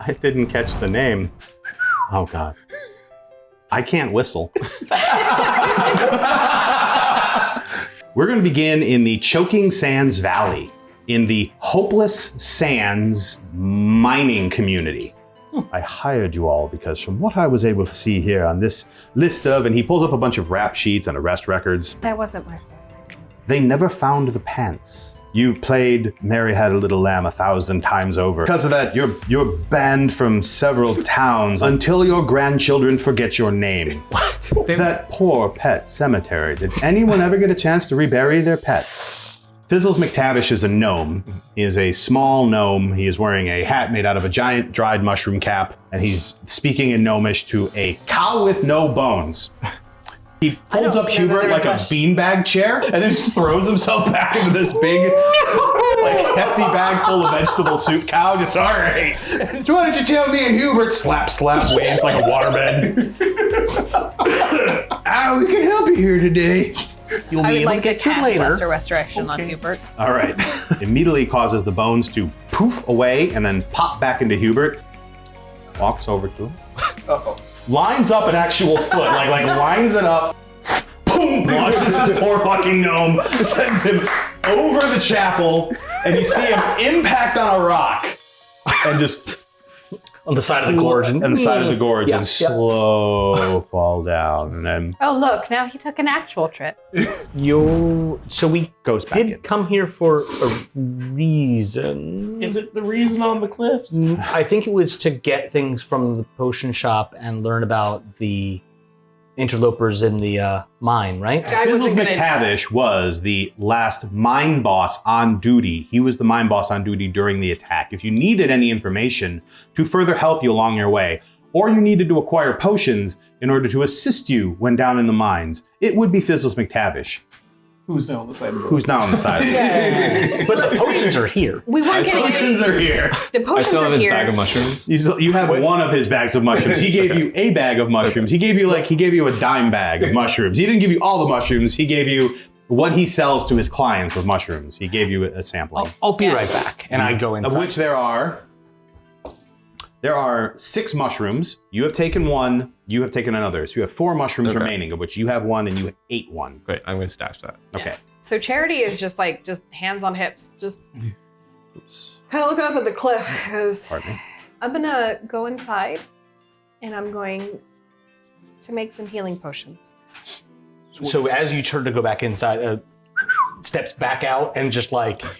I didn't catch the name. Oh, God. I can't whistle. We're going to begin in the Choking Sands Valley, in the Hopeless Sands mining community. I hired you all because from what I was able to see here on this list of, and he pulls up a bunch of rap sheets and arrest records. That wasn't my fault. They never found the pants. You played Mary Had a Little Lamb 1,000 times over. Because of that, you're banned from several towns until your grandchildren forget your name. What? That poor pet cemetery. Did anyone ever get a chance to rebury their pets? Fizzles McTavish is a gnome. He is a small gnome. He is wearing a hat made out of a giant dried mushroom cap, and he's speaking in gnomish to a cow with no bones. He folds up Hubert like a beanbag chair, and then just throws himself back into this big, like, hefty bag full of vegetable soup. Cow just, all right. So why don't you tell me and Hubert? Slap, slap, waves like a waterbed. We can help you here today. You'll be able to get to later. Lesser restoration on Hubert. All right. Immediately causes the bones to poof away and then pop back into Hubert. Walks over to him. Uh-oh. Lines up an actual foot, like lines it up. Boom! Launches his poor fucking gnome. Sends him over the chapel, and you see him impact on a rock, and just on the side of the gorge, and slow fall down, and then. Oh look! Now he took an actual trip. So we goes back in. Come here for a reason. Is it the reason on the cliffs? I think it was to get things from the potion shop and learn about the interlopers in the mine, right? Fizzles McTavish was the last mine boss on duty. He was the mine boss on duty during the attack. If you needed any information to further help you along your way, or you needed to acquire potions in order to assist you when down in the mines, it would be Fizzles McTavish. Who's now on the side of the road? Who's now on the side of the road. Yeah. But the potions are here. We weren't getting potions are here. The potions I still have are his here. bag of mushrooms. You have one of his bags of mushrooms. He gave you a bag of mushrooms. He gave you a dime bag of mushrooms. He didn't give you all the mushrooms. He gave you what he sells to his clients with mushrooms. He gave you a sampling. I'll be right back. And I go inside. Of which there are 6 mushrooms. You have taken one. You have taken another. So you have 4 mushrooms remaining, of which you have one and you ate one. Great, I'm going to stash that. Okay. Yeah. So Charity is just hands on hips, just kind of looking up at the cliff. Goes, Pardon me. I'm gonna go inside, and I'm going to make some healing potions. So as you turn to go back inside, steps back out and just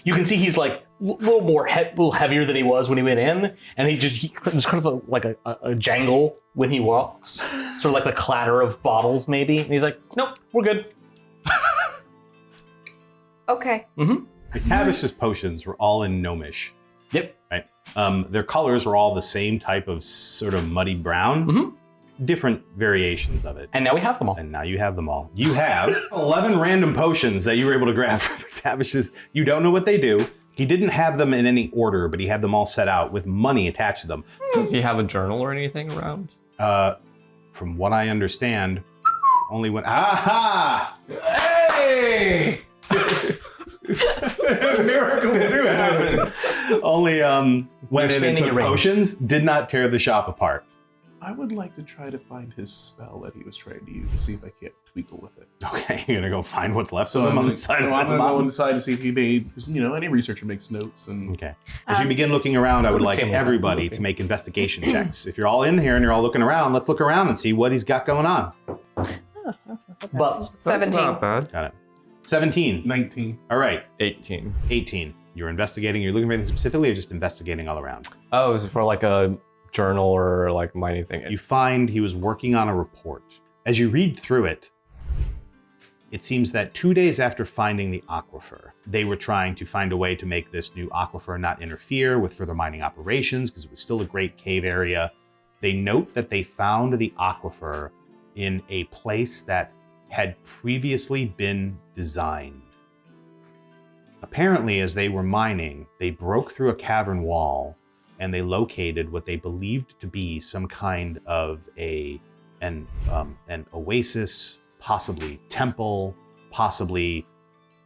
you can see he's a little heavier than he was when he went in, and there's kind of a jangle when he walks, sort of like the clatter of bottles maybe, and he's like, nope, we're good. Okay. Mm-hmm. McTavish's potions were all in gnomish. Yep. Right. Their colors were all the same type of sort of muddy brown. Mm-hmm. Different variations of it. And now we have them all. And now you have them all. You have 11 random potions that you were able to grab from McTavish's. You don't know what they do. He didn't have them in any order, but he had them all set out with money attached to them. Does he have a journal or anything around? From what I understand, only when... Aha! Hey! Miracles do happen. Only went in and took potions, did not tear the shop apart. I would like to try to find his spell that he was trying to use to see if I can't tweakle with it. Okay, you're gonna go find what's left of him on the side of the I'm gonna go mountain. inside to see if he made, because any researcher makes notes and. Okay. As you begin looking around, I would like everybody to make investigation checks. If you're all in here and you're all looking around, let's look around and see what he's got going on. Oh, that's not bad. But 17. That's not bad. Got it. 17. 19. All right. 18. 18. You're investigating. You're looking for anything specifically, or just investigating all around? Oh, is it for a journal or mining thing? You find he was working on a report. As you read through it, it seems that 2 days after finding the aquifer, they were trying to find a way to make this new aquifer not interfere with further mining operations because it was still a great cave area. They note that they found the aquifer in a place that had previously been designed. Apparently, as they were mining, they broke through a cavern wall and they located what they believed to be some kind of an oasis, possibly temple, possibly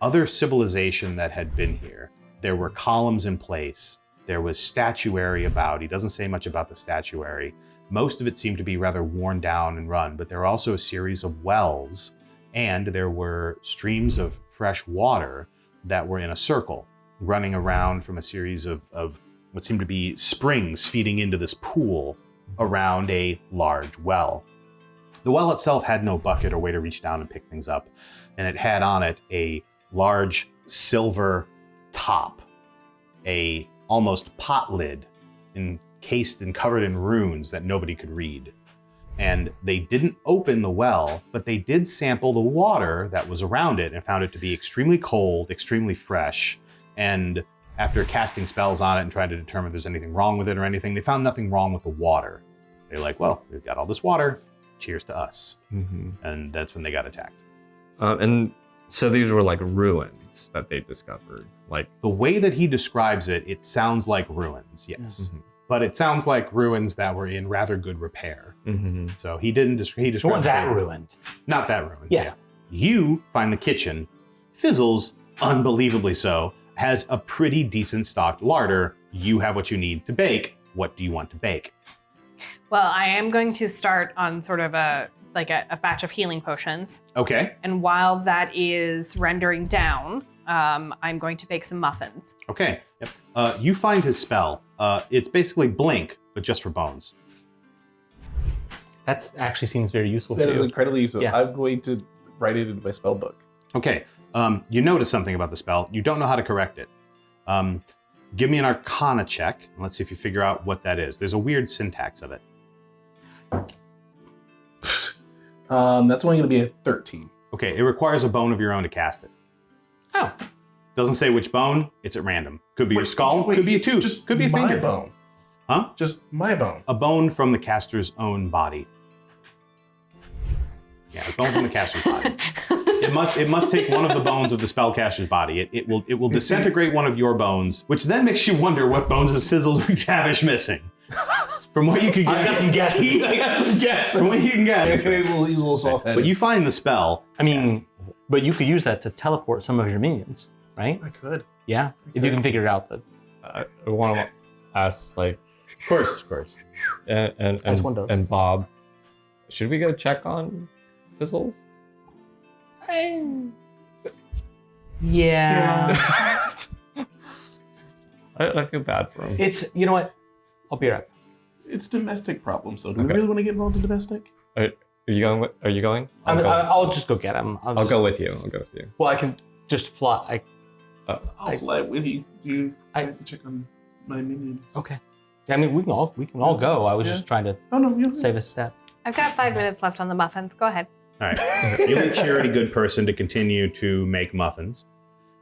other civilization that had been here. There were columns in place. There was statuary about. He doesn't say much about the statuary. Most of it seemed to be rather worn down and run, but there were also a series of wells, and there were streams of fresh water that were in a circle, running around from a series of what seemed to be springs feeding into this pool around a large well. The well itself had no bucket or way to reach down and pick things up, and it had on it a large silver top, a almost pot lid encased and covered in runes that nobody could read. And they didn't open the well, but they did sample the water that was around it and found it to be extremely cold, extremely fresh. And after casting spells on it and trying to determine if there's anything wrong with it or anything, they found nothing wrong with the water. They're like, well, we've got all this water, cheers to us. And that's when they got attacked. And so these were like ruins that they discovered. Like The way that he describes it, it sounds like ruins, yes. But it sounds like ruins that were in rather good repair. So he didn't. He described Not that ruined. Not that ruined. Yeah. You find the kitchen. Fizzles, unbelievably so, has a pretty decent stocked larder. You have what you need to bake. What do you want to bake? Well, I am going to start on sort of a batch of healing potions. Okay. And while that is rendering down, I'm going to bake some muffins. Okay. Yep. You find his spell. It's basically blink, but just for bones. That actually seems very useful That for is you. incredibly useful. Yeah. I'm going to write it into my spell book. Okay. You notice something about the spell. You don't know how to correct it. Give me an Arcana check. And let's see if you figure out what that is. There's a weird syntax of it. That's only going to be a 13. Okay. It requires a bone of your own to cast it. Oh. Doesn't say which bone. It's at random. Could be your skull. Wait, could be a tooth. Just could be a my finger. bone. Huh? Just my bone. A bone from the caster's own body. Yeah, a bone from the caster's body. It must take one of the bones of the spellcaster's body. It will disintegrate one of your bones, which then makes you wonder what bones is Fizzles McTavish missing. From what you can guess. I got some guesses. I got some guesses. From what you can guess. He's a little soft-headed. But you find the spell. I mean, but you could use that to teleport some of your minions, right? I could. Yeah, if you can figure it out. I want to ask, like, Of course. and one does. and Bob, should we go check on Fizzles? Yeah. I feel bad for him. It's, you know what? I'll be right back. It's domestic problems, so do we Okay. really want to get involved in domestic? Are you going? Are you going? I'll just go get him. I'll go with you. I'll go with you. Well, I can just fly. I'll fly with you. I have to check on my minions. Okay. I mean, we can all go. I was Yeah. just trying to Oh, no, you save a step. I've got 5 minutes left on the muffins. Go ahead. All right. You leave Charity Good Person to continue to make muffins.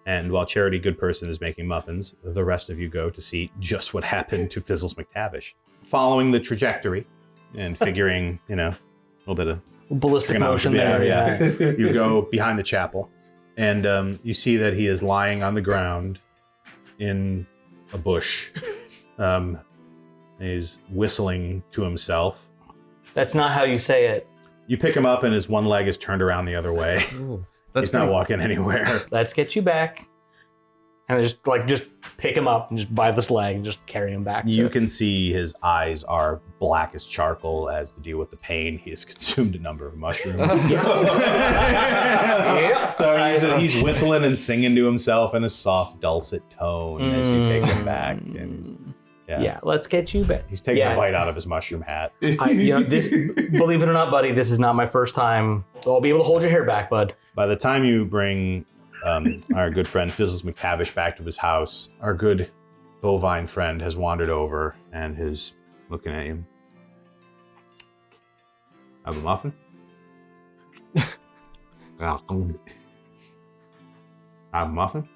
And while Charity Good Person is making muffins, the rest of you go to see just what happened to Fizzles McTavish. Following the trajectory and figuring, a little bit of Ballistic motion there. yeah. You go behind the chapel, and you see that he is lying on the ground in a bush. He's whistling to himself. That's not how you say it. You pick him up, and his one leg is turned around the other way. Ooh, He's not walking anywhere. Let's get you back. And just pick him up and just by this leg and just carry him back. You can see his eyes are black as charcoal as to deal with the pain. He has consumed a number of mushrooms. So he's whistling and singing to himself in a soft, dulcet tone as you take him back. And Yeah, let's get you back. he's taking a bite out of his mushroom hat. This, believe it or not, buddy, this is not my first time. I'll be able to hold your hair back, bud. By the time you bring our good friend Fizzles McTavish back to his house, our good bovine friend has wandered over and is looking at you. Have a muffin? Have a muffin?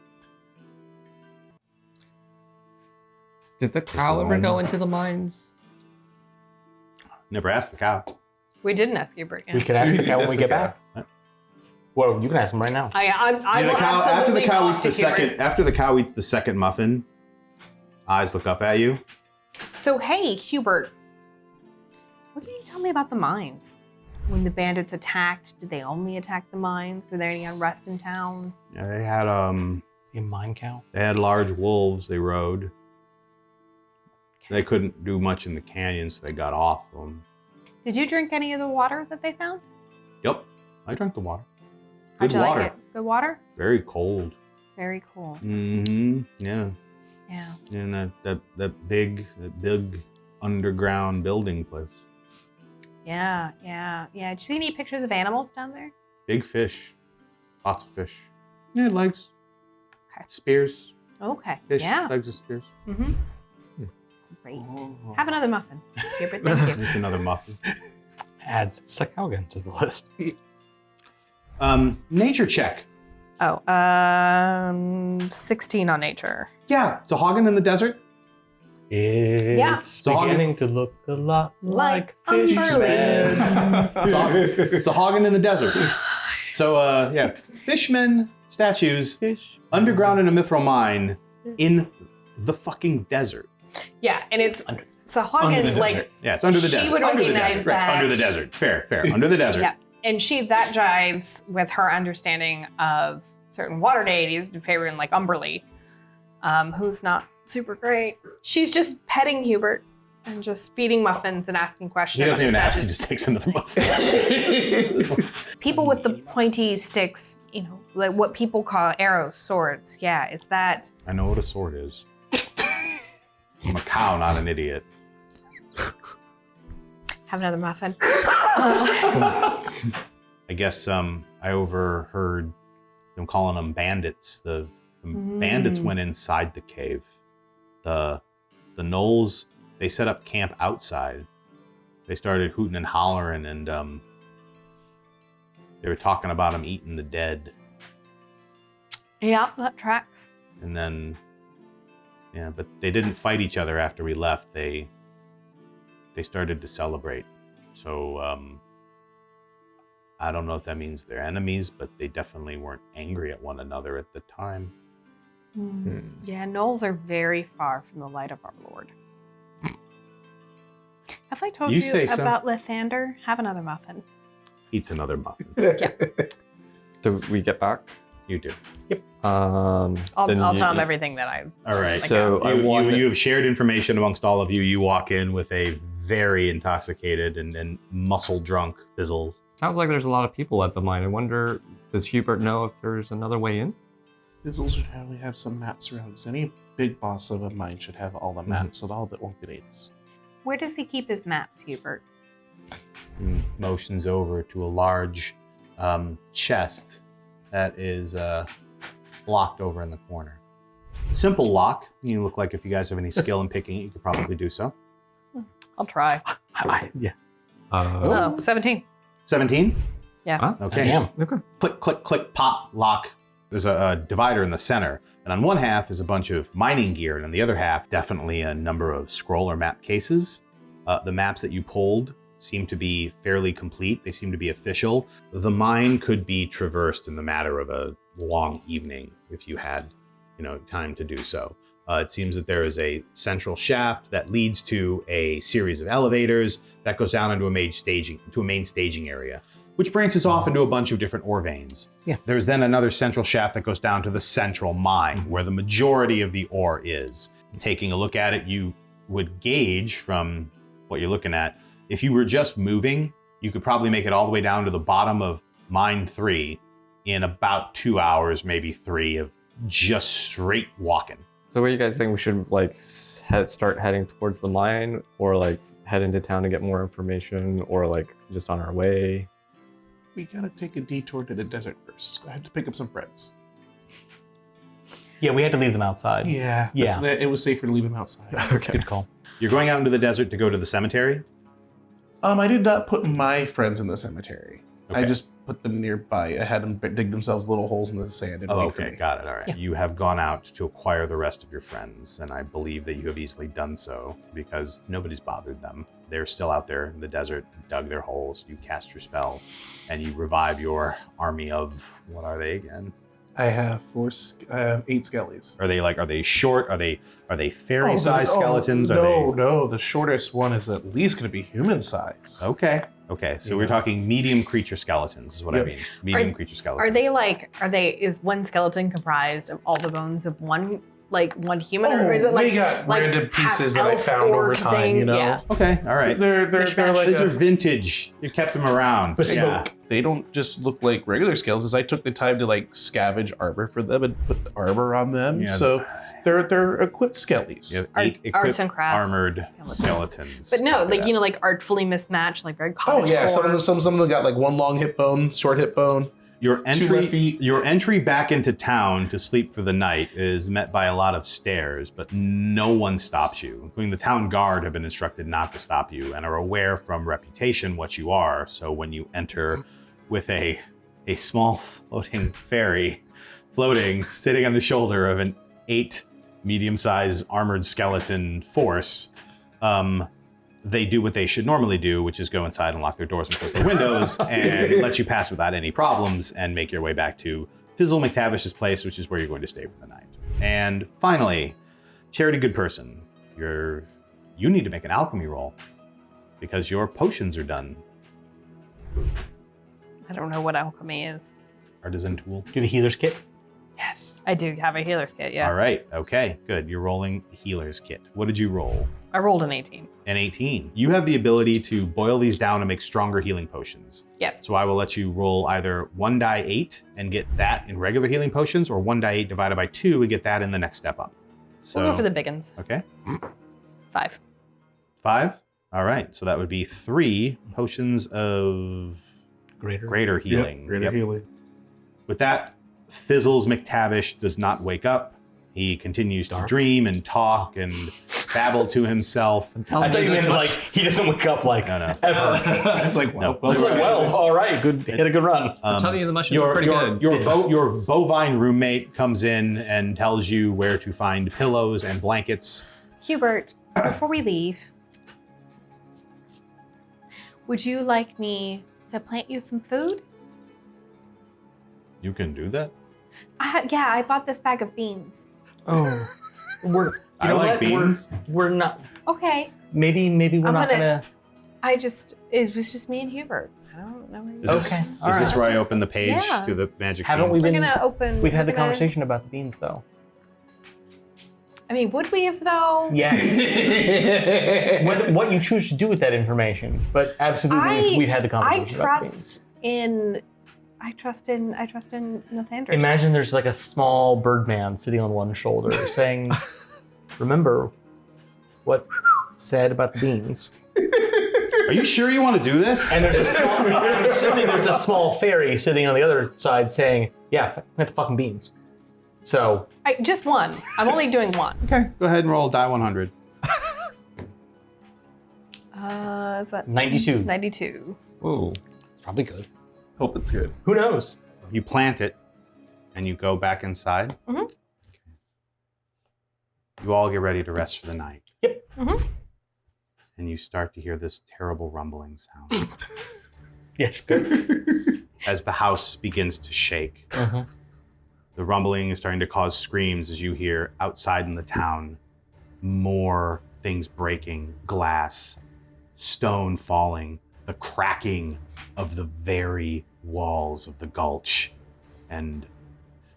Did the cow ever go into the mines? Never asked the cow. We didn't ask you, Britt. We could ask the cow when we get Ask back. Well, you can ask him right now. I Yeah, will after the absolutely cow talk eats to the Hubert. second, after the cow eats the second muffin, eyes look up at you. So, hey, Hubert, what can you tell me about the mines? When the bandits attacked, did they only attack the mines? Were there any unrest in town? Yeah, they had Is he a mine cow? large wolves they rode. They couldn't do much in the canyon, so they got off them. Did you drink any of the water that they found? Yep, I drank the water. How'd Good you water. like it? Good water? Very cold. Very cool. Mm-hmm. Yeah. Yeah. And that big underground building place. Yeah. Did you see any pictures of animals down there? Big fish. Lots of fish. Yeah, legs. Okay. Spears. Okay. Fish. Yeah. Legs of spears. Mm-hmm. Great. Have another muffin. Hubert, thank you. There's another muffin. Adds Sakaugan to the list. Nature check. Oh, 16 on nature. Yeah. So Hagen in the desert. It's beginning to look a lot like fish Umberly. man. So Hagen in the desert. So yeah, fishmen statues underground in a mithril mine in the fucking desert. Yeah, and it's Under so the Hagen like desert. Yeah, it's under the She desert. would Under the recognize desert. Right, that. under the desert. Fair. Under the desert. yeah, and that jives with her understanding of certain water deities favoring like Umberly, who's not super great. She's just petting Hubert and just feeding muffins and asking questions. He doesn't even about ask. He statues. just takes another muffin. People with the pointy sticks, you know, like what people call arrows, swords. Yeah, is that? I know what a sword is. I'm a cow, not an idiot. Have another muffin. I guess I overheard them calling them bandits. The bandits went inside the cave. The gnolls, they set up camp outside. They started hooting and hollering, and they were talking about them eating the dead. Yeah, that tracks. And then, yeah, but they didn't fight each other after we left. They started to celebrate. So I don't know if that means they're enemies, but they definitely weren't angry at one another at the time. Yeah, gnolls are very far from the light of our Lord. Have I told You you say so. about Lathander? Have another muffin. Eats another muffin. So we get back. You do. I'll tell him everything that I. All right. So I You have shared information amongst all of you. You walk in with a very intoxicated and muscle drunk Fizzles. Sounds like there's a lot of people at the mine. I wonder, does Hubert know if there's another way in? Fizzle should probably have some maps around, because any big boss of a mine should have all the maps of all the Orchidades. Where does he keep his maps, Hubert? Motions over to a large chest that is locked over in the corner. Simple lock. You look like if you guys have any skill in picking it, you could probably do so. I'll try. Yeah. Oh, 17. 17? Yeah. Okay. Damn. Okay. Click, click, click, pop, lock. There's a divider in the center. And on one half is a bunch of mining gear, and on the other half, definitely a number of scroll or map cases. The maps that you pulled seem to be fairly complete. They seem to be official. The mine could be traversed in the matter of a long evening if you had, time to do so. It seems that there is a central shaft that leads to a series of elevators that goes down into a main staging area, which branches off into a bunch of different ore veins. Yeah. There's then another central shaft that goes down to the central mine, where the majority of the ore is. Taking a look at it, you would gauge from what you're looking at, if you were just moving, you could probably make it all the way down to the bottom of mine 3 in about 2 hours, maybe 3 of just straight walking. So what do you guys think? We should start heading towards the mine, or head into town to get more information, or just on our way? We gotta take a detour to the desert first. I had to pick up some friends. Yeah, we had to leave them outside. Yeah. Yeah. It was safer to leave them outside. Okay. Good call. You're going out into the desert to go to the cemetery? I did not put my friends in the cemetery. I Okay. just put them nearby. I had them dig themselves little holes in the sand and Oh, wait for okay, me. got it. All right. Yeah. You have gone out to acquire the rest of your friends, and I believe that you have easily done so because nobody's bothered them. They're still out there in the desert, dug their holes. You cast your spell, and you revive your army of, what are they again? I have 8 skellies. Are they short? Are they fairy-sized skeletons? No. The shortest one is at least going to be human size. Okay. So we're Yeah. talking medium creature skeletons is what I Yep. mean. Medium creature skeletons. Is one skeleton comprised of all the bones of one like one human, or is it like they got like random pieces that I half found over orc time, thing? you know? Yeah. Okay, all right. They're like These are vintage. You kept them around. Bespoke. Yeah. they don't just look like regular skeletons. I took the time to like scavenge armor for them and put the armor on them. Yeah. So they're equipped skellies. You have Art- 8 arts equipped and crafts armored skeletons. skeletons. But no, Copy like that. you know, like artfully mismatched, like very. Oh yeah, cottagecore. some of them got like one long hip bone, short hip bone. Your left entry, feet. your entry back into town to sleep for the night is met by a lot of stares, but no one stops you. Including the town guard have been instructed not to stop you and are aware from reputation what you are. So when you enter with a small floating fairy floating, sitting on the shoulder of an 8 medium-sized armored skeleton force, they do what they should normally do, which is go inside and lock their doors and close their windows and let you pass without any problems and make your way back to Fizzle McTavish's place, which is where you're going to stay for the night. And finally, Charity Good Person, you need to make an alchemy roll because your potions are done. I don't know what alchemy is. Artisan tool. Do the healer's kit? Yes, I do have a healer's kit. Yeah, All right. Okay, good. You're rolling healer's kit. What did you roll? I rolled an 18. An 18. You have the ability to boil these down and make stronger healing potions. Yes. So I will let you roll either 1 die 8 and get that in regular healing potions, or 1 die 8 divided by 2 and get that in the next step up. So, We'll go for the big ones. Okay. 5. 5? All right. So that would be 3 potions of greater healing. Yep, greater Yep. healing. With that, Fizzles McTavish does not wake up. He continues to dream and talk and babble to himself. I thought you meant like he doesn't wake up like No. ever. It's like, wow. No. It's like, well, all right, good, hit a good run. I'm telling you, the mushrooms are pretty good. Your bovine roommate comes in and tells you where to find pillows and blankets. Hubert, before we leave, would you like me to plant you some food? You can do that? I bought this bag of beans. Oh, we're. I know like what? beans. We're not. Okay. Maybe we're I'm not gonna- gonna. It was just me and Hubert. I don't know. Is this, Okay, Is this alright. where I open the page Yeah. to the magic Haven't beans? we We're been- gonna open. We've had the we're gonna- conversation about the beans, though. I mean, would we have though? Yeah. what you choose to do with that information, but absolutely, we've had the I conversation about the beans. trust in. I trust in Nathander. Imagine there's like a small Birdman sitting on one shoulder saying, remember what said about the beans. Are you sure you want to do this? And there's a small, I'm assuming there's a small fairy sitting on the other side saying, yeah, plant the fucking beans. So, Just one. I'm only doing one. Okay, go ahead and roll die 100. Is that 92. 92. Ooh. It's probably good. Hope it's good. Who knows? You plant it, and you go back inside. Mhm. You all get ready to rest for the night. Yep. Mhm. And you start to hear this terrible rumbling sound Yes, good. as the house begins to shake. Mhm. The rumbling is starting to cause screams as you hear outside in the town more things breaking, glass, stone falling, the cracking of the very walls of the gulch. And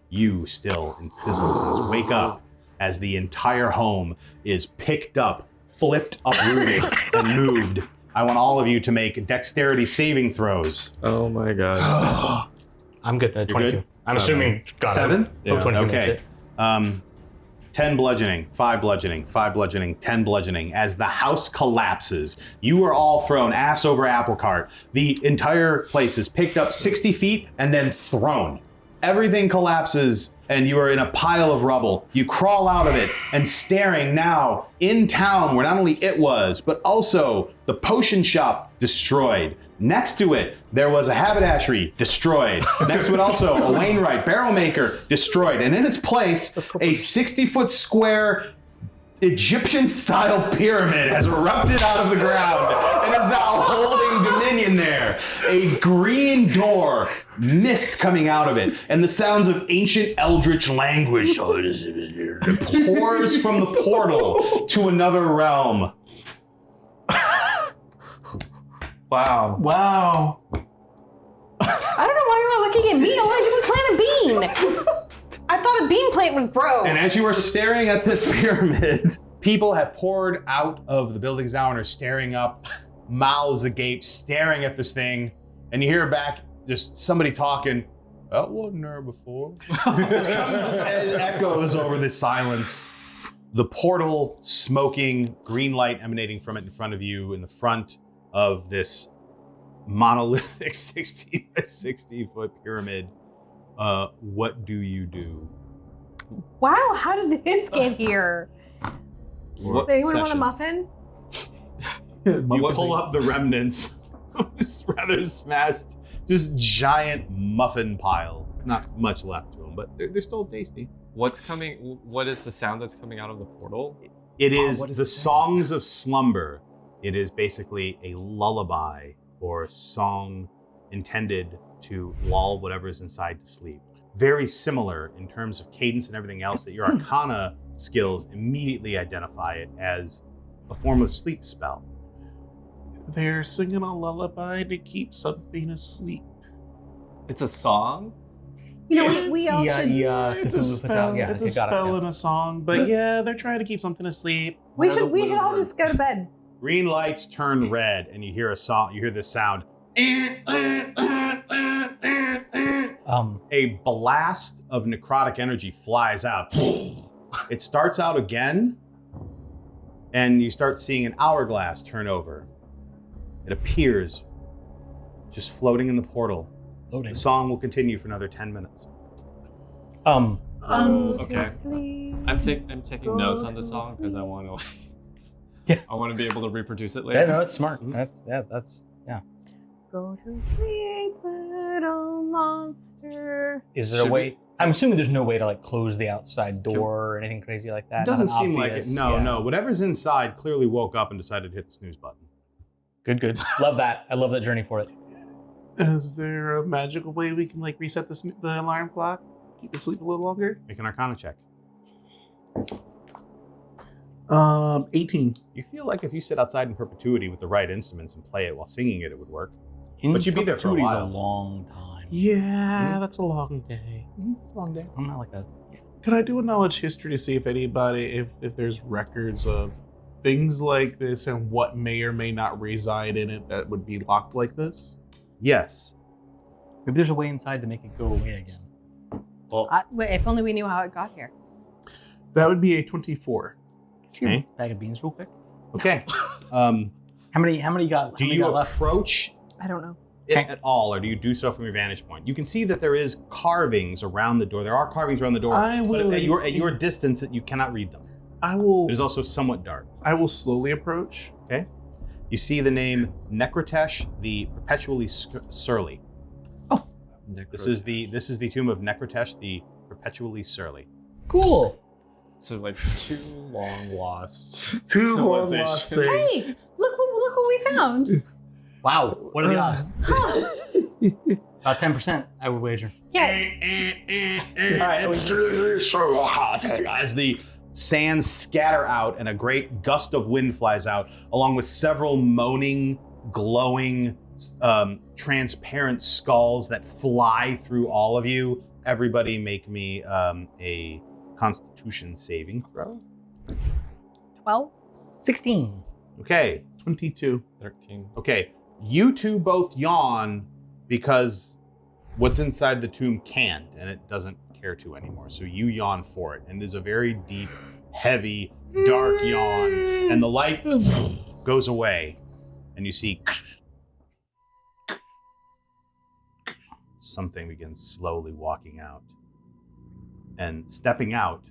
you still in Fizzle's house wake up as the entire home is picked up, flipped, uprooted, and moved. I want all of you to make dexterity saving throws. Oh my god. I'm good at 22. good? I'm assuming. God, 7? Yeah. 22 makes Okay. it. 10 bludgeoning, 5 bludgeoning, 5 bludgeoning, 10 bludgeoning. As the house collapses, you are all thrown ass over apple cart. The entire place is picked up 60 feet and then thrown. Everything collapses and you are in a pile of rubble. You crawl out of it and staring now in town where not only it was, but also the potion shop destroyed. Next to it, there was a haberdashery destroyed. Next to it also, a Wainwright barrel maker destroyed. And in its place, a 60-foot square Egyptian-style pyramid has erupted out of the ground and is now holding dominion there. A green door, mist coming out of it, and the sounds of ancient eldritch language pours from the portal to another realm. Wow. Wow. I don't know why you're all looking at me. All I did was plant a bean. I thought a bean plate would grow. And as you are staring at this pyramid, people have poured out of the buildings now and are staring up, mouths agape, staring at this thing. And you hear back just somebody talking, that wasn't there before. This echoes over the silence. The portal, smoking, green light emanating from it in front of you in the front of this monolithic 60 by 60 foot pyramid. What do you do? Wow, how did this get here? What Anyone want a session? muffin? You pull up the remnants of this rather smashed, just giant muffin pile. Not much left to them, but they're still tasty. What's coming? What is the sound that's coming out of the portal? It is what is the it? songs of slumber. It is basically a lullaby or song intended to lull whatever is inside to sleep. Very similar in terms of cadence and everything else that your Arcana skills immediately identify it as a form of sleep spell. They're singing a lullaby to keep something asleep. It's a song. You know, we all should. It's a spell. It's a spell and a song, but yeah, they're trying to keep something asleep. We should all just go to bed. Green lights turn red, and you hear a song. You hear this sound. A blast of necrotic energy flies out. It starts out again, and you start seeing an hourglass turn over. It appears just floating in the portal. Loading. The song will continue for another 10 minutes. Okay. Sleep. I'm taking notes on the song because I want to. Yeah. I want to be able to reproduce it later. Yeah, no, that's smart. Mhm. That's Go to sleep, little monster. Is there a Should way? I'm assuming there's no way to like close the outside door or anything crazy like that. It doesn't Nothing seem obvious. like it. No, Yeah. no. Whatever's inside clearly woke up and decided to hit the snooze button. Good. Love that. I love that journey for it. Is there a magical way we can like reset the alarm clock? Keep it asleep a little longer? Make an Arcana check. 18. You feel like if you sit outside in perpetuity with the right instruments and play it while singing it, it would work. But you'd be there for a Perpetuity's while. a long time. Yeah, that's a long day. Long day. I'm not like a. Can I do a knowledge history to see if anybody, if there's records of things like this and what may or may not reside in it that would be locked like this? Yes. Maybe there's a way inside to make it go away again. Wait, if only we knew how it got here. That would be a 24. Okay. Bag of beans, real quick. Okay. How many got? Do how many you got left? approach I don't know. it Okay. at all, or do you do so from your vantage point? You can see that there is carvings around the door. There are carvings around the door, I but will- at your distance, you cannot read them. I will It is also somewhat dark. slowly approach. Okay. You see the name Necrotesh, the perpetually surly. This is the tomb of Necrotesh, the perpetually surly. Cool. So like two long lost. Two long civilization. lost things. Hey, look what we found. Wow. What are the odds? About 10%, I would wager. Yeah. As the sands scatter out and a great gust of wind flies out, along with several moaning, glowing, transparent skulls that fly through all of you. Everybody make me a Constitution saving throw. 12. 16. Okay. 22. 13. Okay. You two both yawn because what's inside the tomb can't, and it doesn't care to anymore. So you yawn for it, and there's a very deep, heavy, dark yawn, and the light goes away, and you see something begins slowly walking out. And stepping out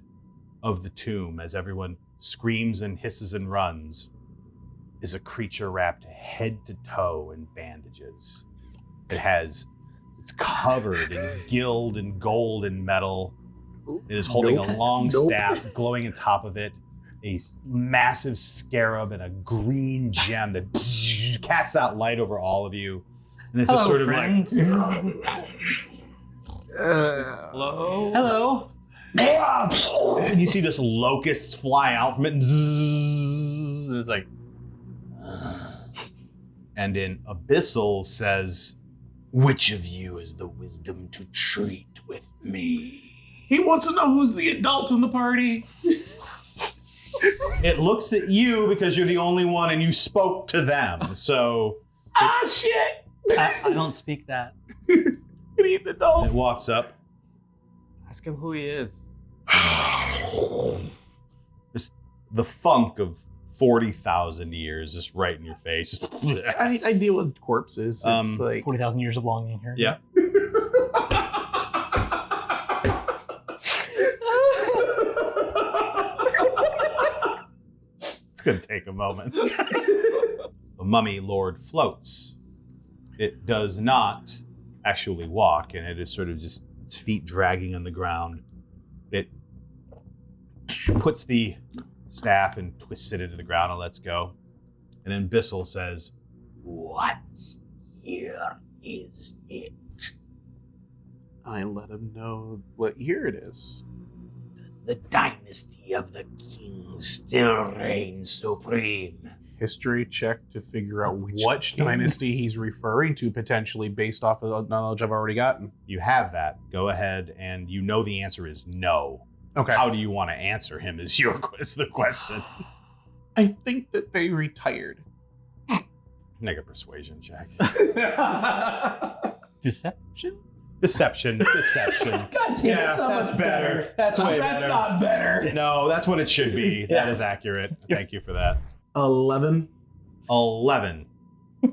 of the tomb as everyone screams and hisses and runs is a creature wrapped head to toe in bandages. It's covered in gild and gold and metal. It is holding a long staff, glowing on top of it, a massive scarab and a green gem that casts out light over all of you. And it's just sort of friends. Hello. Hello. and you see this locusts fly out from it. And it's like, and in Abyssal says, "Which of you has the wisdom to treat with me?" He wants to know who's the adult in the party. It looks at you because you're the only one and you spoke to them. So Shit! I don't speak that. You need an adult. it walks up. Ask him who he is. Just the funk of 40,000 years just right in your face. I deal with corpses. It's like 40,000 years of longing here. Yeah. It's going to take a moment. The mummy lord floats. It does not actually walk, and it is sort of just its feet dragging on the ground. It puts the staff and twists it into the ground and lets go. And then Bissell says, "What year is it?" I let him know what year it is. The dynasty of the kings still reigns supreme. History check to figure out which dynasty he's referring to, potentially based off of the knowledge I've already gotten. You have that. Go ahead, and you know the answer is no. Okay. How do you want to answer him is the question. I think that they retired. Make a persuasion check. Deception? Deception. God damn, Yeah, that's better. That's way That's better. not better. No, that's what it should be. That is accurate. Thank you for that. 11. 11.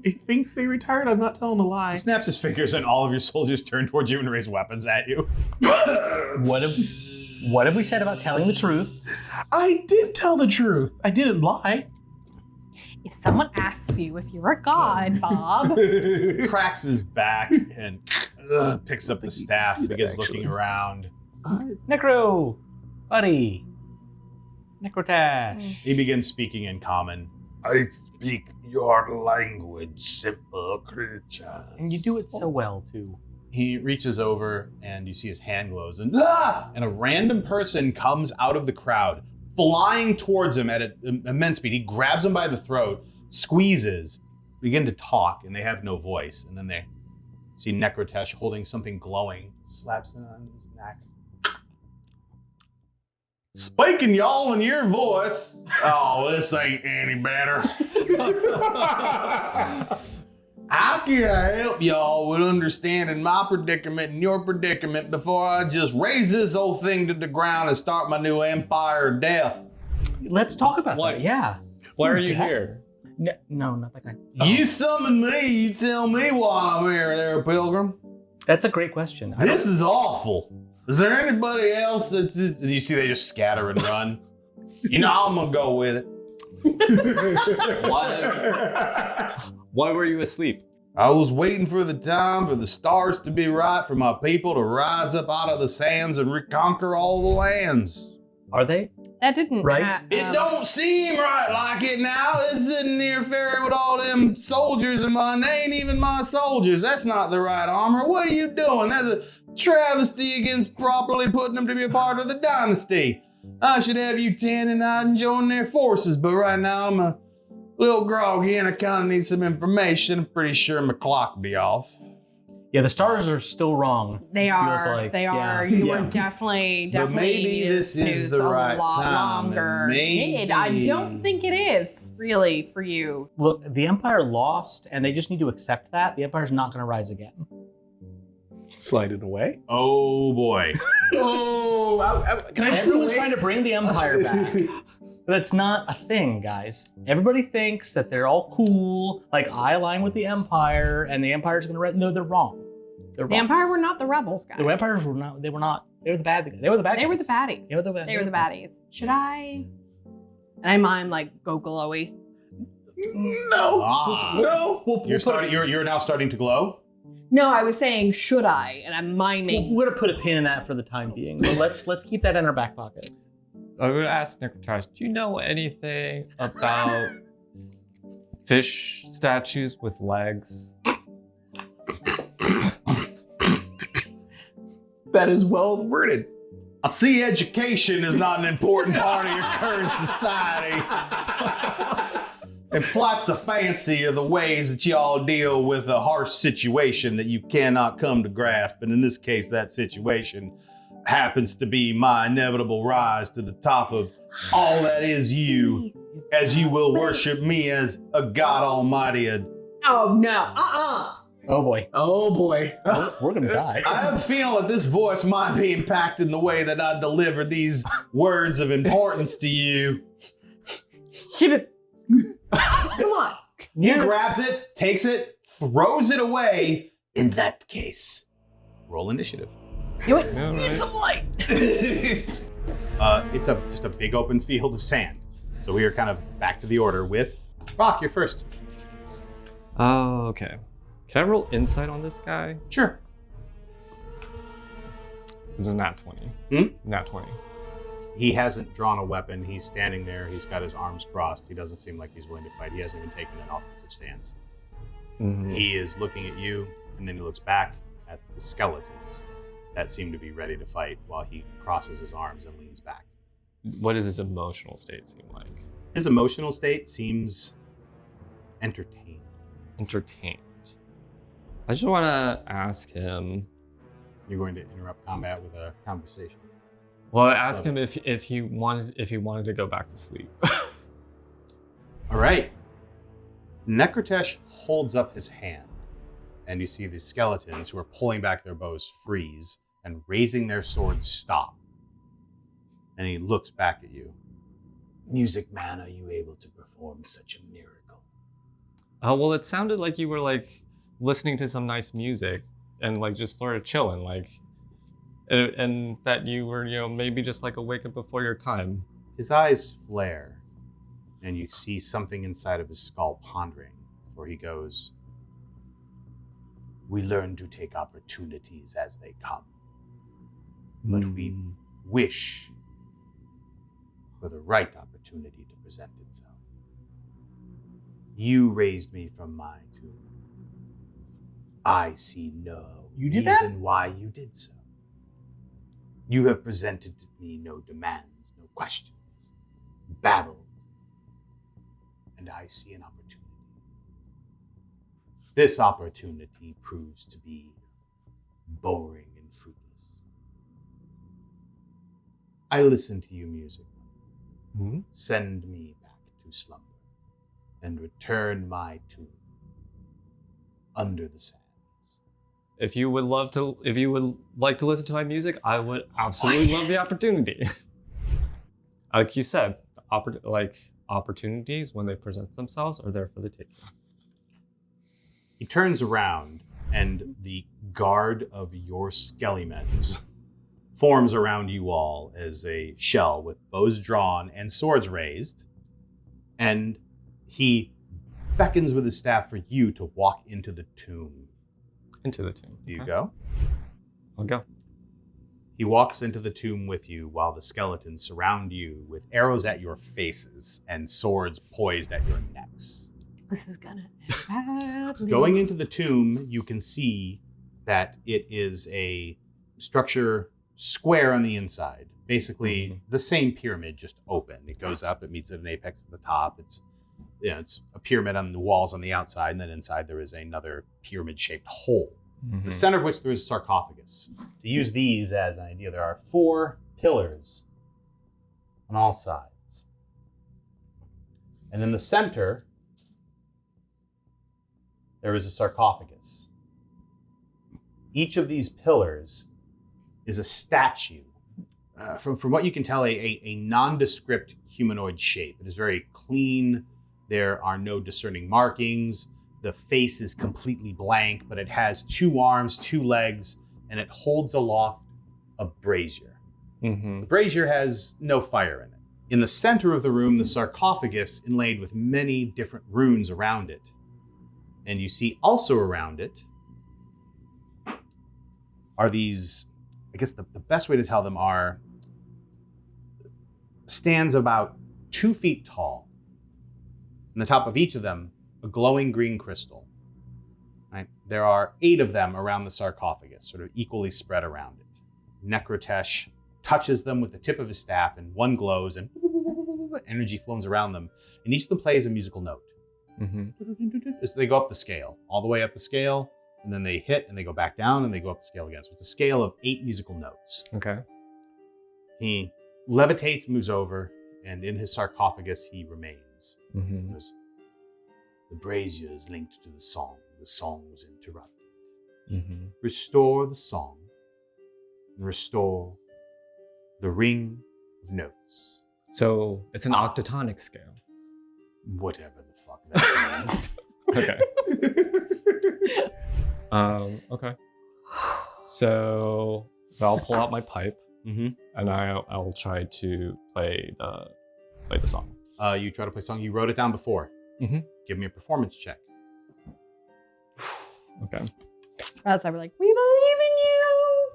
I think they retired. I'm not telling a lie. He snaps his fingers and all of your soldiers turn towards you and raise weapons at you. What have we said about telling the truth? I did tell the truth. I didn't lie. If someone asks you if you're a god, Bob, Cracks his back and picks up the staff, do that, begins actually. looking around. Necro, buddy, Necrotash. He begins speaking in common. I speak your language, simple creature. And you do it so well too. He reaches over and you see his hand glows and a random person comes out of the crowd, flying towards him at an immense speed. He grabs him by the throat, squeezes, begin to talk, and they have no voice. And then they see Necrotesh holding something glowing, slaps it on his neck. Speaking y'all in your voice. Oh, this ain't any better. How can I help y'all with understanding my predicament and your predicament before I just raise this old thing to the ground and start my new empire of death? Let's talk about that. Yeah. Why are you Death? here? No, not that guy. You summon me, you tell me why I'm here there, Pilgrim. That's a great question. This is awful. Is there anybody else that's just... You see they just scatter and run. You know, I'm gonna go with it. Why were you asleep? I was waiting for the time for the stars to be right for my people to rise up out of the sands and reconquer all the lands. Are they? that didn't. Right. It don't seem right like it now. It's sitting near ferry with all them soldiers and they ain't even my soldiers. That's not the right armor. What are you doing? That's a travesty against properly putting them to be a part of the dynasty. I should have you tanning out and join their forces, but right now I'm a little groggy and I kind of need some information. I'm pretty sure my clock will be off. Yeah, the stars are still wrong. They Feels are. like, They are. yeah. You Yeah. were definitely But maybe needed this to is snooze the a right lot time, longer. and maybe- I don't think it is really for you. Look, the Empire lost, and they just need to accept that. The Empire's not going to rise again. Slide it away. Oh boy. Everyone's trying to bring the Empire back. But that's not a thing, guys. Everybody thinks that they're all cool, like I align with the Empire, and the Empire's going to rise. No, they're wrong. They're The wrong. Empire were not the rebels, guys. The Empires were not. They were not. They were the bad guys. They were the bad They were guys. the baddies. They were the bad- They were the baddies. Should I? And I mime like go glowy. No. Ah. No. You're now starting to glow? No, I was saying should I? And I'm miming. We're gonna put a pin in that for the time being. So let's keep that in our back pocket. I'm gonna ask Necrotash, do you know anything about fish statues with legs? That is well worded. I see education is not an important part of your current society. And flights of fancy are the ways that y'all deal with a harsh situation that you cannot come to grasp. And in this case, that situation happens to be my inevitable rise to the top of all that is you, as you will worship me as a God Almighty. Oh no. Oh boy. Oh boy. We're gonna die. I have a feeling that this voice might be impacting the way that I deliver these words of importance to you. Ship it. Come on. He grabs it, takes it, throws it away. In that case, roll initiative. Do it. All right. Some light. It's just a big open field of sand. So we are kind of back to the order with Rock, you're first. Oh, okay. Can I roll insight on this guy? Sure. This is nat 20. Nat 20. He hasn't drawn a weapon. He's standing there. He's got his arms crossed. He doesn't seem like he's willing to fight. He hasn't even taken an offensive stance. Mhm. He is looking at you, and then he looks back at the skeletons that seem to be ready to fight while he crosses his arms and leans back. What does his emotional state seem like? His emotional state seems entertained. Entertained. I just want to ask him. You're going to interrupt combat with a conversation. Well, ask him if he wanted to go back to sleep. All right. Necrotesh holds up his hand, and you see the skeletons who are pulling back their bows freeze and raising their swords stop. And he looks back at you. Music man, are you able to perform such a miracle? Oh, well, it sounded like you were like listening to some nice music and like just sort of chilling, like, and that you were, maybe just like awakened before your time. His eyes flare, and you see something inside of his skull pondering before he goes, We learn to take opportunities as they come, but we wish for the right opportunity to present itself. You raised me from my tomb. I see no reason why you did so. You have presented to me no demands, no questions, babbled, and I see an opportunity. This opportunity proves to be boring and fruitless. I listen to you music. Send me back to slumber and return my tomb under the sands. If you would like to listen to my music, I would absolutely love the opportunity. Like you said, opportunities when they present themselves are there for the taking. he turns around, and the guard of your skellimens forms around you all as a shell with bows drawn and swords raised, and he beckons with his staff for you to walk into the tomb. Into the tomb. Do you Okay. go? I'll go. He walks into the tomb with you while the skeletons surround you with arrows at your faces and swords poised at your necks. This is gonna end badly. Going into the tomb, you can see that it is a structure square on the inside. Basically, the same pyramid, just open. It goes up, it meets at an apex at the top. It's a pyramid on the walls on the outside, and then inside there is another pyramid-shaped hole. The center of which there is a sarcophagus. To use these as an idea, there are 4 pillars on all sides. And in the center, there is a sarcophagus. Each of these pillars is a statue. From what you can tell, a nondescript humanoid shape. It is very clean. There are no discerning markings. The face is completely blank, but it has 2 arms, 2 legs, and it holds aloft a brazier. The brazier has no fire in it. In the center of the room, the sarcophagus inlaid with many different runes around it. And you see also around it are these, I guess the best way to tell them are stands about 2 feet tall. On the top of each of them, a glowing green crystal. Right? There are 8 of them around the sarcophagus, sort of equally spread around it. Necrotesh touches them with the tip of his staff, and one glows, and energy flows around them, and each of them plays a musical note. As they go up the scale, all the way up the scale, and then they hit, and they go back down, and they go up the scale again. So it's a scale of 8 musical notes. Okay. He levitates, moves over, and in his sarcophagus he remains. Mm-hmm. The brazier is linked to the song. The song was interrupted. Mm-hmm. Restore the song, and restore the ring of notes. So it's an octatonic scale. Whatever the fuck that means. Okay. Okay. So I'll pull out my pipe Mm-hmm. and I'll try to play the song. You try to play a song. You wrote it down before. Mm-hmm. Give me a performance check. Okay. As I were like, we believe in you.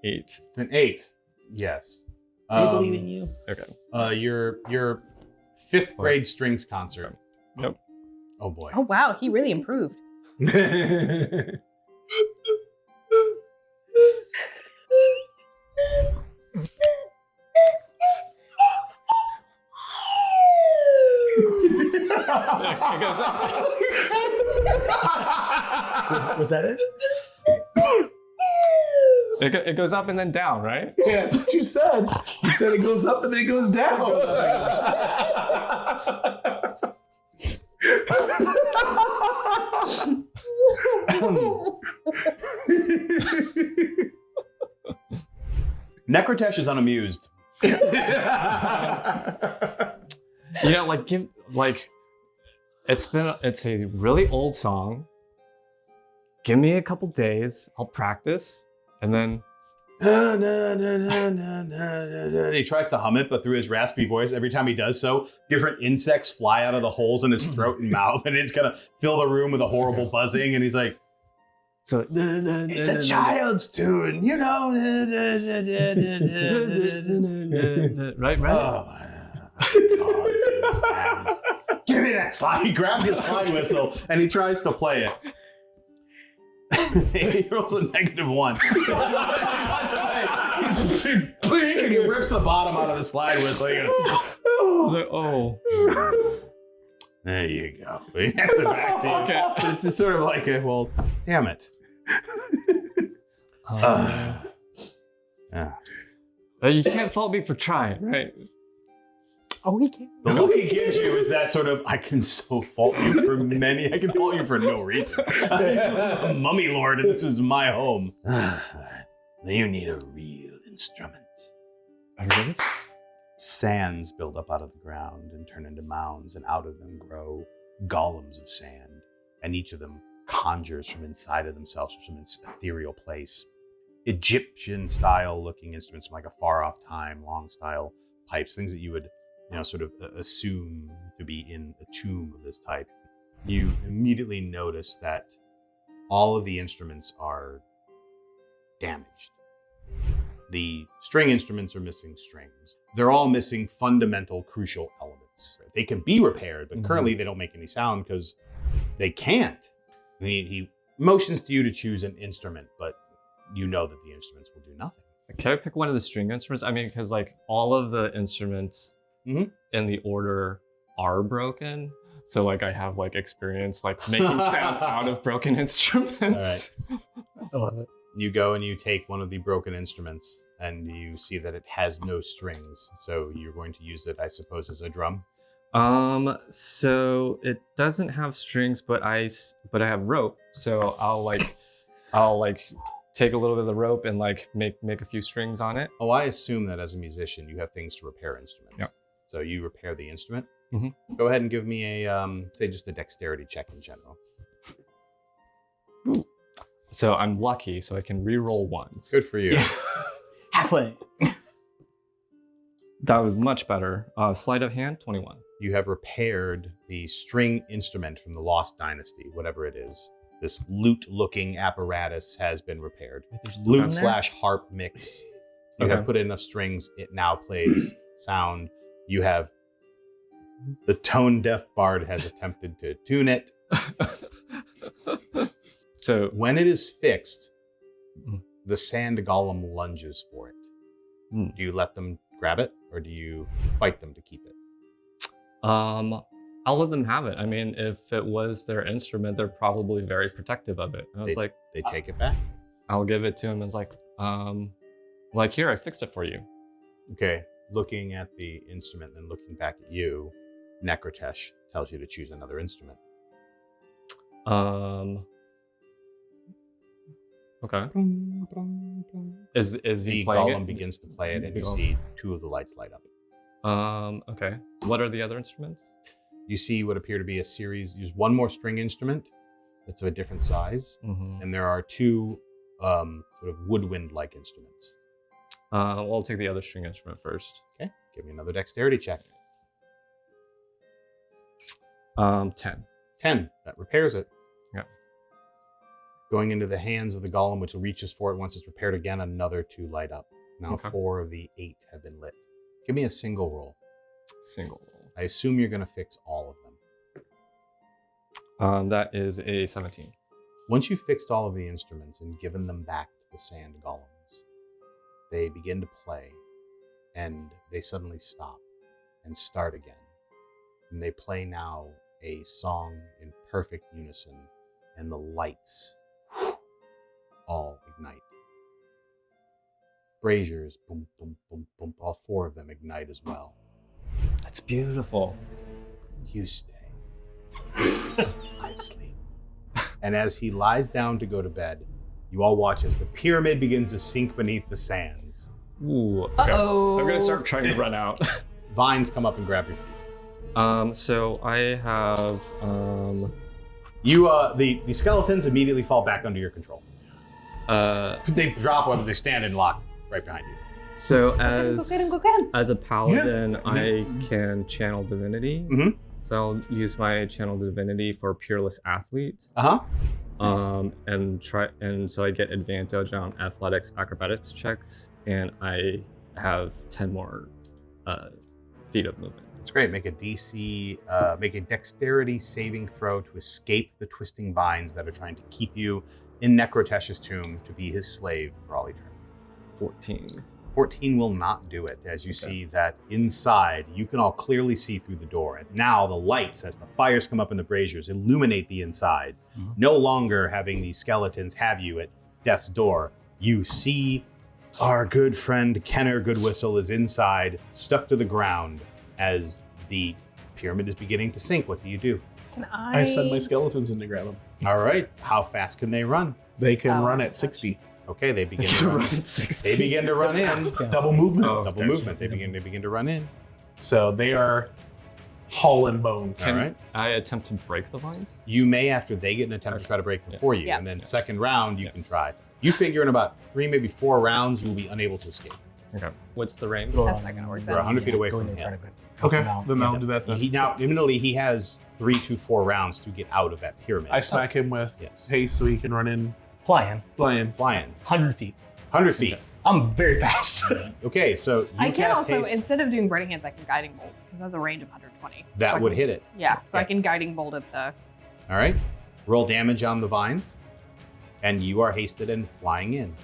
It's an 8. An 8. Yes. We believe in you. Okay. Your 5th grade strings concert. Yep. Oh boy. Oh wow, he really improved. It goes up. Was that it? It goes up and then down, right? Yeah, that's what you said. You said it goes up and then it goes down. Necrotesh is unamused. It's a really old song. Give me a couple days. I'll practice, and then He tries to hum it, but through his raspy voice, every time he does so, different insects fly out of the holes in his throat and mouth, and it's gonna fill the room with a horrible buzzing. And he's like, so "It's a child's tune, you know." right. Oh, God, give me that slide. He grabs the slide whistle and he tries to play it. He rolls a -1. He's bling, and he rips the bottom out of the slide whistle. He goes, oh. there you go. He hands it back to you. Okay. It's just sort of like, well, damn it. Yeah. You can't fault me for trying, right? Oh, he can. The look he gives you is that sort of, I can fault you for no reason. I'm a mummy lord and this is my home. You need a real instrument. Sands build up out of the ground and turn into mounds, and out of them grow golems of sand, and each of them conjures from inside of themselves from some ethereal place. Egyptian style looking instruments from like a far off time, long style pipes, things that you would sort of assume to be in a tomb of this type. You immediately notice that all of the instruments are damaged. The string instruments are missing strings. They're all missing fundamental, crucial elements. They can be repaired, but currently they don't make any sound because they can't. And he motions to you to choose an instrument, but you know that the instruments will do nothing. Can I pick one of the string instruments? I mean, because like all of the instruments in the order are broken. So like I have like experience like making sound out of broken instruments. All right. I love it. You go and you take one of the broken instruments and you see that it has no strings. So you're going to use it, I suppose, as a drum. So it doesn't have strings, but I have rope. So I'll take a little bit of the rope and like make a few strings on it. Oh, I assume that as a musician, you have things to repair instruments. Yeah. So you repair the instrument. Mm-hmm. Go ahead and give me a, say just a dexterity check in general. Ooh. So I'm lucky, so I can re-roll once. Good for you. Yeah. Halfway. That was much better. Sleight of hand, 21. You have repaired the string instrument from the Lost Dynasty, whatever it is. This lute-looking apparatus has been repaired. Lute/harp mix. You have put in enough strings, it now plays sound. You have... The tone-deaf bard has attempted to tune it. So when it is fixed, the sand golem lunges for it. Do you let them grab it, or do you fight them to keep it? I'll let them have it. I mean, if it was their instrument, they're probably very protective of it. And I was like, They take it back. I'll give it to him. It's like here, I fixed it for you. Okay, looking at the instrument, then looking back at you, Necrotesh tells you to choose another instrument. Okay. Is he The playing golem it? begins to play it, and you Begins. see 2 of the lights light up. Okay. What are the other instruments? You see what appear to be a series. Use one more string instrument that's of a different size, Mm-hmm. and there are 2 sort of woodwind-like instruments. Well, I'll take the other string instrument first. Okay, give me another dexterity check. 10. 10. That repairs it. Yeah. Going into the hands of the golem, which reaches for it once it's repaired again, another 2 light up. Now Okay. 4 of the 8 have been lit. Give me a single roll. Single roll. I assume you're going to fix all of them. That is a 17. Once you've fixed all of the instruments and given them back to the sand golems, they begin to play, and they suddenly stop and start again. And they play now a song in perfect unison, and the lights all ignite. Braziers, boom, boom, boom, boom. All 4 of them ignite as well. That's beautiful. You stay. I sleep. And as he lies down to go to bed, you all watch as the pyramid begins to sink beneath the sands. Ooh. Okay. Uh-oh. I'm gonna start trying to run out. Vines come up and grab your feet. So I have The skeletons immediately fall back under your control. They drop once they stand and lock right behind you. So Go get him, go get him. as a paladin, Mm-hmm. I can channel divinity. Mhm. So I'll use my channel divinity for peerless athlete. Uh-huh. And so I get advantage on athletics, acrobatics checks, and I have 10 more feet of movement. It's great. Make a dexterity saving throw to escape the twisting vines that are trying to keep you in Necrotesh's tomb to be his slave for all eternity. 14. 14 will not do it, as you see that inside, you can all clearly see through the door. And now the lights, as the fires come up in the braziers, illuminate the inside. No longer having these skeletons have you at death's door. You see our good friend Kenner Goodwhistle is inside, stuck to the ground, as the pyramid is beginning to sink. What do you do? Can I? I send my skeletons in to grab them. All right. How fast can they run? They can Oh, run I at 60. Okay, they begin to run. They begin to run in. Double movement. Oh, Double gotcha. movement. They begin to run in. So they are hauling bones. All right. I attempt to break the vines? You may, after they get an attempt to try to break before you, Yeah. and then second round you can try. You figure in about 3, maybe 4 rounds, you'll be unable to escape. Okay. What's the range? That's not gonna work We're then. 100 feet away Go in from there, him. try to help Okay, him out. then I'll do that then. He now, admittedly, he has 3 to 4 rounds to get out of that pyramid. I smack him with Yes. haste so he can run in Flying, flying. Flying 100 feet. 100 feet. I'm very fast. Okay, so you I can cast also, haste. instead of doing burning hands, I can guiding bolt because it has a range of 120. That would hit it. Yeah, so I Yeah. can guiding bolt at the. All right. Roll damage on the vines, and you are hasted and flying in.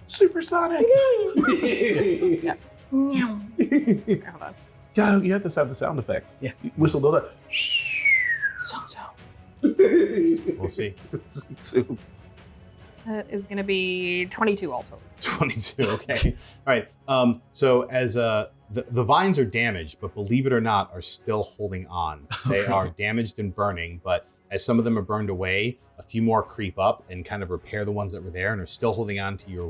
Supersonic. Yeah. Hold on. Yeah, you have to have the sound effects. Yeah. Whistle build up. We'll see. That is going to be 22 all total. 22. Okay. All right. So as the vines are damaged, but believe it or not, are still holding on. They are damaged and burning, but as some of them are burned away, a few more creep up and kind of repair the ones that were there and are still holding on to your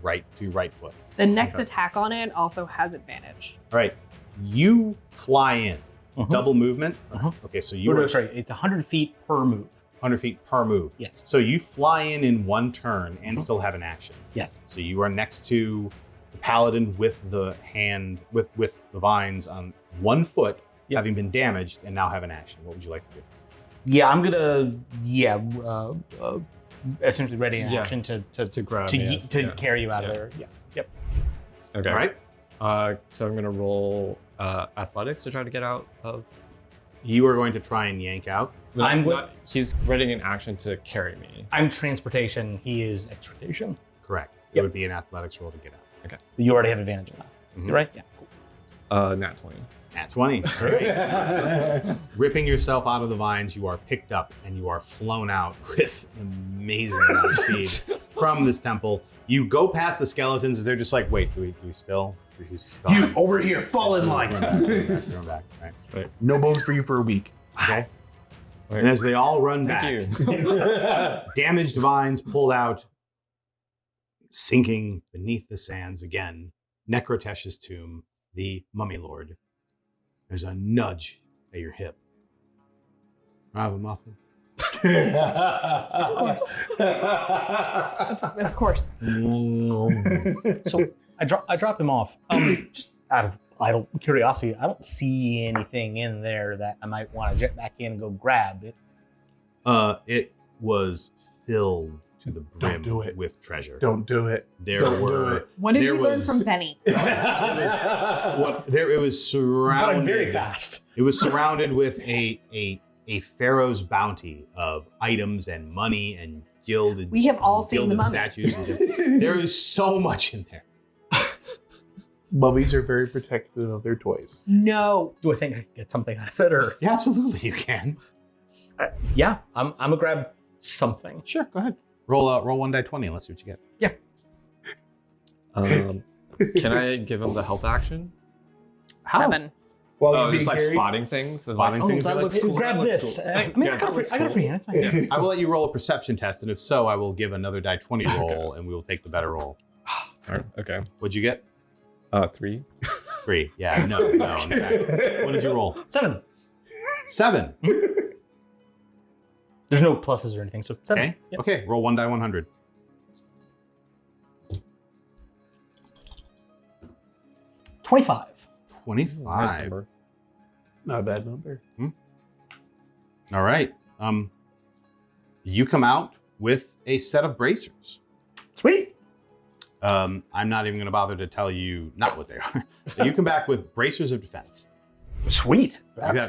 right foot. The next Okay. attack on it also has advantage. All right. You fly in. Mhm. Double movement. Uh-huh. Okay. So No, you no, are sorry. It's 100 feet per move. 100 feet per move. Yes. So you fly in one turn and still have an action. Yes. So you are next to the paladin with the hand with the vines on one foot, Yep. having been damaged, and now have an action. What would you like to do? Yeah, I'm gonna. Essentially ready in Yeah. action to grab to, me, ye- yes. to Yeah. carry you out Yeah. of there. Yeah. Yep. Okay. All right. So I'm gonna roll athletics to try to get out of. You are going to try and yank out. He's ready in action to carry me. I'm transportation. He is extrication. Correct. It Yep. would be an athletics roll to get out. You already have advantage on that. Mhm. You're right. Yeah. Cool. Nat 20. Nat 20. Great. Ripping yourself out of the vines, you are picked up and you are flown out with an amazing amount of speed from this temple. You go past the skeletons, they're just like, wait, do we still? You over here, fall in line. Going back. Right. No bones for you for a week. Okay. And as they all run Thank back, you. damaged vines pulled out, sinking beneath the sands again. Necrotesh's tomb, the mummy lord. There's a nudge at your hip. I have a muffin. Of course. So I dropped him off. Just out of idle curiosity, I don't see anything in there that I might want to jet back in and go grab it. It was filled to the brim do it. with treasure. Don't do it. There Don't do were. it. What did there we learn was- from Benny? It was surrounded. But I'm very fast. It was surrounded with a pharaoh's bounty of items and money and gilded. We have all seen the gilded mummy. statues. There is so much in there. Mummies are very protective of their toys. No. Do I think I can get something out of it, or Yeah, absolutely, you can. yeah, I'm gonna grab something. Sure, go ahead. Roll one die 20. Let's see what you get. Can I give him the help action? How? 7. While Oh, you're just being like carried? spotting things. And Spotting like, things. that looks cool. Grab that looks this. cool. I mean, Yeah, I got that looks a free cool. hand. That's fine. I will let you roll a perception test, and if so, I will give another die 20 roll, and we will take the better roll. Alright, okay. What'd you get? 3. 3. Yeah, no. In fact. What did you roll? 7. 7. There's no pluses or anything, so 7. Okay. Yep. Okay. Roll one die 100. 25. 25. Nice number. Not a bad number. All right. You come out with a set of bracers. Sweet. I'm not even going to bother to tell you not what they are. You come back with bracers of defense. Sweet.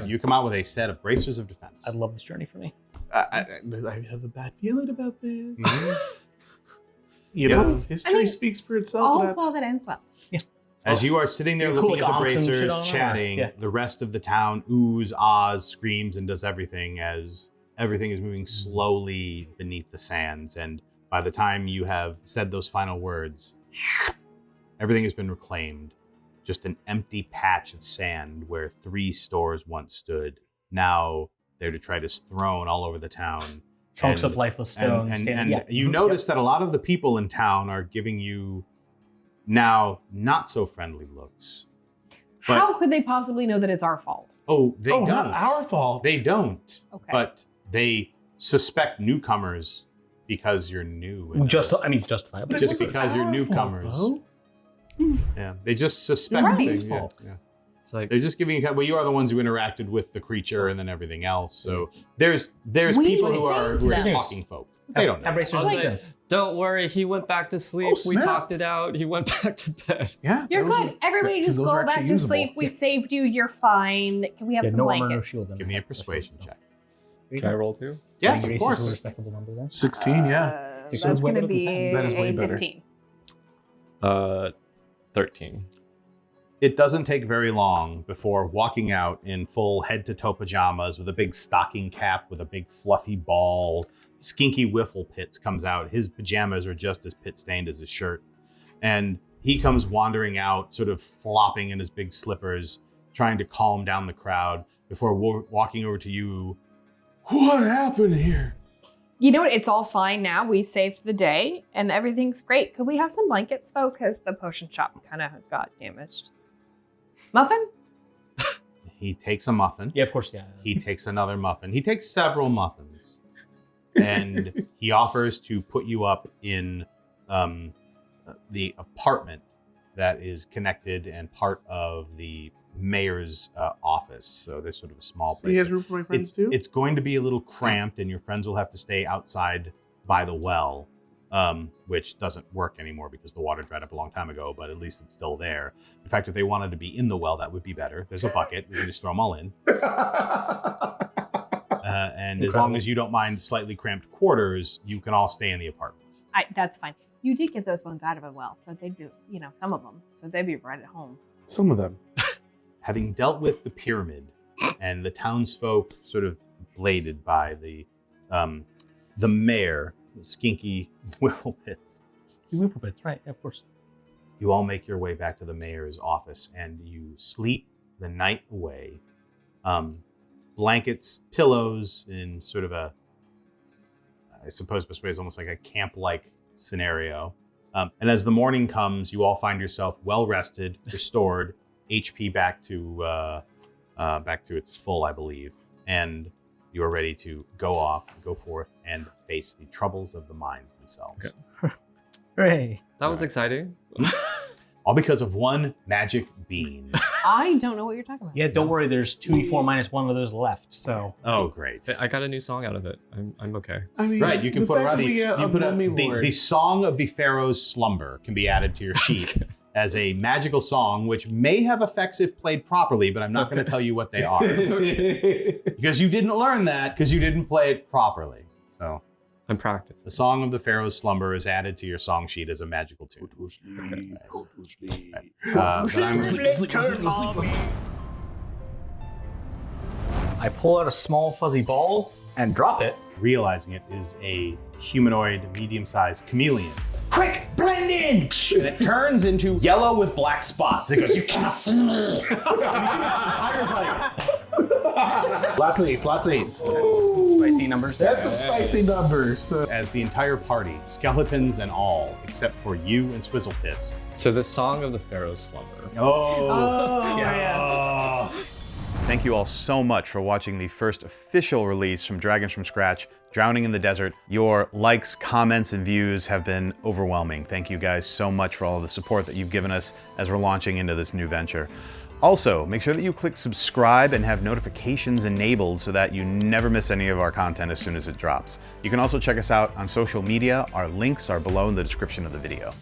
You come out with a set of bracers of defense. I love this journey for me. I have a bad feeling about this. Mhm. You Yeah. know, history speaks for itself. All's well that ends well. As you are sitting there You're cool looking with at the the oxen and shit bracers, on them, or- chatting, Yeah. the rest of the town oohs, ahs, screams, and does everything as everything is moving slowly beneath the sands. And by the time you have said those final words, everything has been reclaimed. Just an empty patch of sand where 3 stores once stood. Now they're detritus thrown all over the town. Chunks And- of lifeless stone. and standing. Yeah. you Mhm. notice that a lot of the people in town are giving you now not so friendly looks. But- How could they possibly know that it's our fault? Oh, they Oh, don't. not our fault. They don't. Okay. But they suspect newcomers because you're new. and- Justifiably. But it just wasn't because you're our fault, newcomers. though. Yeah, they just suspect Right. things. It's Yeah, fault. yeah. It's like, They're just giving you. Well, you are the ones who interacted with the creature and then everything else. So there's We people who are saved them. talking folk. They don't know. Have bracers I of was like, defense. don't worry, he went back to sleep. Oh, We snap. talked it out. He went back to bed. Yeah. You're those good. are- Everybody because just those go are back actually to usable. sleep. We saved you. You're fine. Can we have Yeah, some no armor, no blankets? shield. then. Give me a persuasion check. Can I roll 2? Yes, Bring of your AC to a course. respectable number then. 16, yeah. That's So it's way going to better than be 10. That is way a better. 15. 13. It doesn't take very long before walking out in full head-to-toe pajamas with a big stocking cap with a big fluffy ball. Skinky Whiffle Pits comes out. His pajamas are just as pit-stained as his shirt. And he comes wandering out, sort of flopping in his big slippers, trying to calm down the crowd before walking over to you. What happened here? You know what? It's all fine now. We saved the day and everything's great. Could we have some blankets though? Because the potion shop kind of got damaged. Muffin? He takes a muffin. Yeah, of course, yeah. He takes another muffin. He takes several muffins. And he offers to put you up in the apartment that is connected and part of the mayor's office. So there's sort of a small So place. he has room for my friends too? It's going to be a little cramped, and your friends will have to stay outside by the well, which doesn't work anymore because the water dried up a long time ago, but at least it's still there. In fact, if they wanted to be in the well, that would be better. There's a bucket. We can just throw them all in. And as long as you don't mind slightly cramped quarters, you can all stay in the apartment. That's fine. You did get those ones out of a well, so they'd be, some of them. So they'd be right at home. Some of them. having dealt with the pyramid and the townsfolk sort of bladed by the mayor, Skinky Whifflepits, Whifflepits, right? Of course. you all make your way back to the mayor's office and you sleep the night away. Blankets, pillows, in sort of a, I suppose this way is almost like a camp-like scenario. And as the morning comes, you all find yourself well rested, restored, HP back to its full, I believe, and you are ready to go forth, and face the troubles of the mines themselves. Okay. Hooray! That was exciting. All because of one magic bean. I don't know what you're talking about. Yeah, don't worry. There's 2d4 minus 1 of those left. So. Oh, great! I got a new song out of it. I'm okay. I mean, Right, you can the put fact around that we get a mummy lord- the song of the Pharaoh's slumber can be added to your sheet as a magical song, which may have effects if played properly, but I'm not going to tell you what they are because you didn't learn that because you didn't play it properly. So I'm practicing. the song of the Pharaoh's slumber is added to your song sheet as a magical tune. But I'm I pull out a small fuzzy ball and drop it. realizing it is a humanoid, medium-sized chameleon. Quick, blend in! And it turns into yellow with black spots. It goes, you cannot see me! You see that? The tiger's like... Lots of eights. Spicy numbers there. That's some spicy numbers. So As the entire party, skeletons and all, except for you and Swizzlepiss. So the song of the Pharaoh's slumber. Oh, yeah. Thank you all so much for watching the first official release from Dragons from Scratch, Drowning in the Desert. Your likes, comments, and views have been overwhelming. Thank you guys so much for all the support that you've given us as we're launching into this new venture. Also, make sure that you click subscribe and have notifications enabled so that you never miss any of our content as soon as it drops. You can also check us out on social media. Our links are below in the description of the video.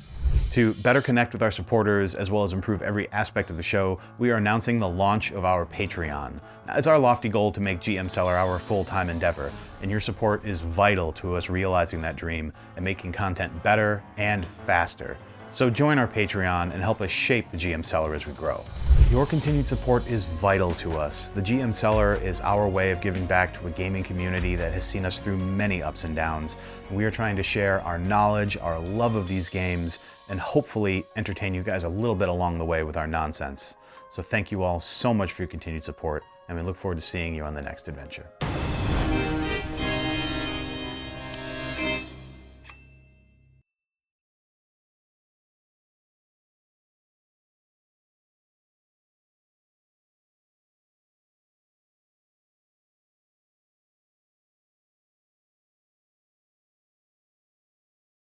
To better connect with our supporters, as well as improve every aspect of the show, we are announcing the launch of our Patreon. Now, it's our lofty goal to make GM Cellar our full-time endeavor, and your support is vital to us realizing that dream and making content better and faster. So join our Patreon and help us shape the GM Cellar as we grow. Your continued support is vital to us. The GM Cellar is our way of giving back to a gaming community that has seen us through many ups and downs. We are trying to share our knowledge, our love of these games, and hopefully entertain you guys a little bit along the way with our nonsense. So thank you all so much for your continued support, and we look forward to seeing you on the next adventure.